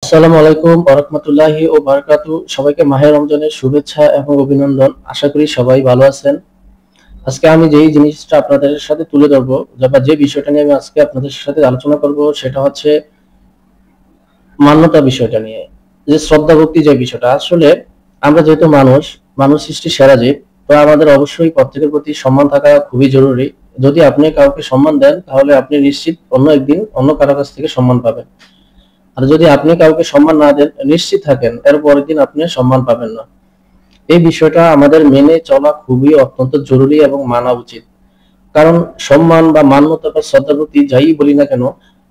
আসসালামু আলাইকুম ওয়া রাহমাতুল্লাহি ওয়া বারাকাতুহু। সবাইকে মাহে রমজানের শুভেচ্ছা এবং অভিনন্দন। আশা করি সবাই ভালো আছেন। আজকে আমি যেই জিনিসটা আপনাদের সাথে তুলে ধরবো বা যে বিষয়টা নিয়ে আমি আজকে আপনাদের সাথে আলোচনা করব সেটা হচ্ছে মান্যতা বিষয়টা নিয়ে। যে শ্রদ্ধা ভক্তি যে বিষয়টা, আসলে আমরা যেহেতু মানুষ সৃষ্টির সেরা জীব, তো আমাদের অবশ্যই প্রত্যেকের প্রতি সম্মান থাকা খুবই জরুরি। যদি আপনি কাউকে সম্মান দেন তাহলে আপনি নিশ্চিত অন্য একদিন অন্য কারো কাছ থেকে সম্মান পাবেন। আর যদি আপনি কাউকে সম্মান না দেন, নিশ্চিত থাকেন এর পরের দিন আপনি সম্মান পাবেন না। এই বিষয়টা আমাদের মেনে চলা খুবই অত্যন্ত জরুরি এবং মানা উচিত। কারণ সম্মান বা মান্যতা বা শ্রদ্ধার প্রতি যাই বলি না কেন,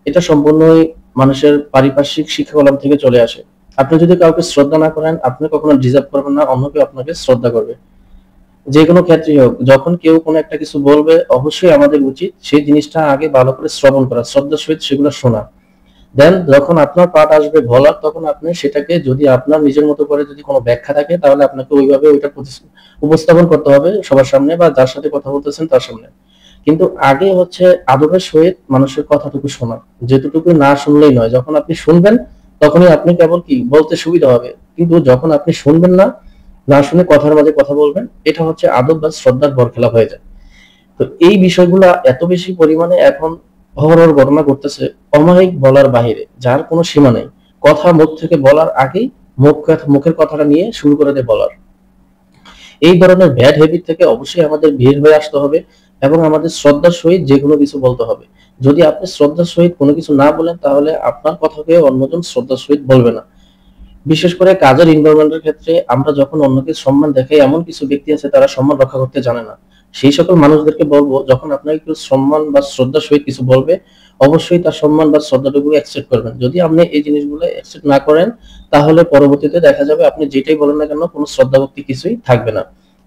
এটা সম্পূর্ণই মানুষের পারিপার্শ্বিক শিক্ষাকলাপ থেকে চলে আসে। আপনি যদি কাউকে শ্রদ্ধা না করেন, আপনি কখনো ডিজার্ভ করবেন না অন্য কেউ আপনাকে শ্রদ্ধা করবে। যে কোনো ক্ষেত্রেই হোক, যখন কেউ কোনো একটা কিছু বলবে, অবশ্যই আমাদের উচিত সেই জিনিসটা আগে ভালো করে শ্রবণ করা, শ্রদ্ধার সহিত সেগুলো শোনা। দেন যখন আপনার পার্ট আসবে বলার, তখন আপনি সেটাকে, যদি আপনার নিজের মতো করে যদি কোনো ব্যাখ্যা থাকে, তাহলে আপনাকে ওইভাবে ওইটা উপস্থাপন করতে হবে সবার সামনে বা যার সাথে কথা বলতেছেন তার সামনে। কিন্তু আগে হচ্ছে আদবের সহিত মানুষের কথাটুকু শোনা। যেটুকু না শুনলেই নয়, যখন আপনি শুনবেন তখনই আপনি কেবল কি বলতে সুবিধা হবে। কিন্তু যখন আপনি শুনবেন না, না শুনে কথার মাঝে কথা বলবেন, এটা হচ্ছে আদব বা শ্রদ্ধার বরখেলাপ হয়ে যায়। তো এই বিষয়গুলা এত বেশি পরিমাণে এখন অহরহ ঘটনা ঘটতেছে, অমায়িক বলার বাহিরে, যার কোনো সীমা নেই। কথা মুখ থেকে বলার আগেই মুখের কথাটা নিয়ে শুরু করে দেয় বলার। এই ধরনের ব্যাড হ্যাবিট থেকে অবশ্যই আমাদের বের হয়ে আসতে হবে এবং আমাদের শ্রদ্ধার সহিত যে কোনো কিছু বলতে হবে। যদি আপনি শ্রদ্ধার সহিত কোনো কিছু না বলেন, তাহলে আপনার কথাকে অন্যজন শ্রদ্ধার সহিত বলবে না। বিশেষ করে কাজের এনভায়রনমেন্টের ক্ষেত্রে আমরা যখন অন্যকে সম্মান দেখাই, এমন কিছু ব্যক্তি আছে তারা সম্মান রক্ষা করতে জানে না। সেই সকল মানুষদেরকে বলবো, যখন আপনাকে কেউ সম্মান বা শ্রদ্ধার সহিত কিছু বলবে, অবশ্যই তার সম্মান বা শ্রদ্ধাটুকু অ্যাকসেপ্ট করবেন। যদি আপনি এই জিনিসগুলো অ্যাকসেপ্ট না করেন, তাহলে পরবর্তীতে দেখা যাবে আপনি যেটাই বলেন না কেন কোনো শ্রদ্ধা ভক্তি কিছুই থাকবে না।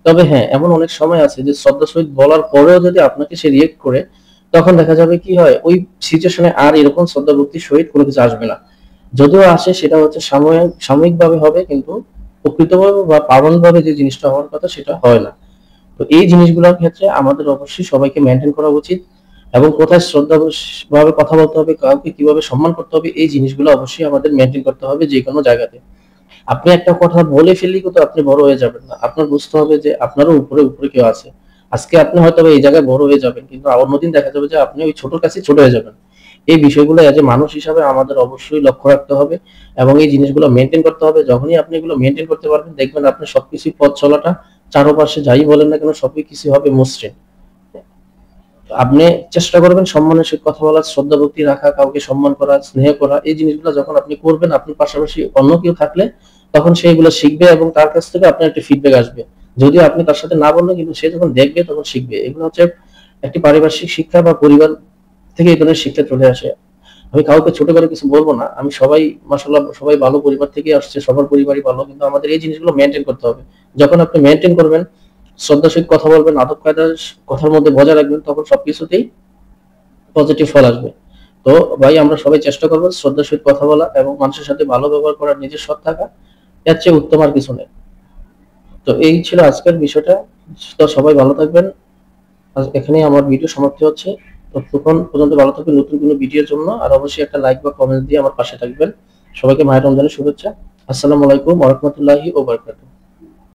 তবে হ্যাঁ, এমন অনেক সময় আছে যে শ্রদ্ধার সহিত বলার পরেও যদি আপনাকে সে রিয়েক্ট করে, তখন দেখা যাবে কি হয়, ওই সিচুয়েশনে আর এরকম শ্রদ্ধা ভক্তির সহিত কোনো কিছু আসবে না। যদিও আসে, সেটা হচ্ছে সাময়িকভাবে হবে, কিন্তু প্রকৃতভাবে বা পাবনভাবে যে জিনিসটা হওয়ার কথা সেটা হয় না। তো এই জিনিসগুলোর ক্ষেত্রে আমাদের অবশ্যই সবাইকে মেনটেন করা উচিত এবং কোথায় শ্রদ্ধা ভাবে কথা বলতে হবে, কাউকে কিভাবে সম্মান করতে হবে, এই জিনিসগুলো অবশ্যই আমাদের মেনটেন করতে হবে যে কোনো জায়গাতে। আপনি একটা কথা বলে ফেললেই কিন্তু আপনি বড় হয়ে যাবেন না। আপনার বুঝতে হবে যে আপনারও উপরে উপরে কেউ আছে। আজকে আপনি হয়তো এই জায়গায় বড় হয়ে যাবেন, কিন্তু অন্যদিন দেখা যাবে যে আপনি ওই ছোটর কাছে ছোট হয়ে যাবেন। এই বিষয়গুলো এজ এ মানুষ হিসাবে আমাদের অবশ্যই লক্ষ্য রাখতে হবে এবং এই জিনিসগুলো মেনটেন করতে হবে। যখনই আপনি এগুলো মেনটেন করতে পারবেন, দেখবেন আপনার সবকিছুই পথ চলাটা, চারপাশে যাই বলেন না কেন সবই কিছু হবে মসৃণ। আপনি চেষ্টা করবেন সম্মানের সহিত কথা বলা, শ্রদ্ধা ভক্তি রাখা, কাউকে সম্মান করা, স্নেহ করা। এই জিনিসগুলো যখন আপনি করবেন, আপনার পাশাপাশি অন্য কেউ থাকলে তখন সে এগুলো শিখবে এবং তার কাছ থেকে আপনার একটা ফিডব্যাক আসবে। যদিও আপনি তার সাথে না বললে, কিন্তু সে যখন দেখবে তখন শিখবে। এগুলো হচ্ছে একটি পারিপার্শ্বিক শিক্ষা বা পরিবার থেকে এই ধরনের শিক্ষা চলে আসে। আমি কাউকে ছোট করে কিছু বলবো না। আমি সবাই মাশাআল্লাহ সবাই ভালো পরিবার থেকে আসছে, সবার পরিবারই ভালো। কিন্তু আমাদের এই জিনিসগুলো মেনটেন করতে হবে। যখন আপনি মেনটেন করবেন, শ্রদ্ধার সহিত কথা বলবেন, আদব কায়দা কথার মধ্যে বজায় রাখবেন, তখন সবকিছুতেই পজিটিভ ফল আসবে। তো ভাই, আমরা সবাই চেষ্টা করবো শ্রদ্ধার সহিত কথা বলা এবং মানুষের সাথে ভালো ব্যবহার করার, নিজের সৎ থাকা। এর চেয়ে উত্তম আর কিছু নেই। তো এই ছিল আজকের বিষয়টা। তো সবাই ভালো থাকবেন। আজ এখানেই আমার ভিডিও সমাপ্তি হচ্ছে। ততক্ষণ পর্যন্ত ভালো থাকবেন। নতুন কোনো ভিডিওর জন্য আর অবশ্যই একটা লাইক বা কমেন্ট দিয়ে আমার পাশে থাকবেন। সবাইকে মাহে রমজানের শুভেচ্ছা। আসসালামু আলাইকুম ওয়া রাহমাতুল্লাহি ওয়া বারাকাতুহু।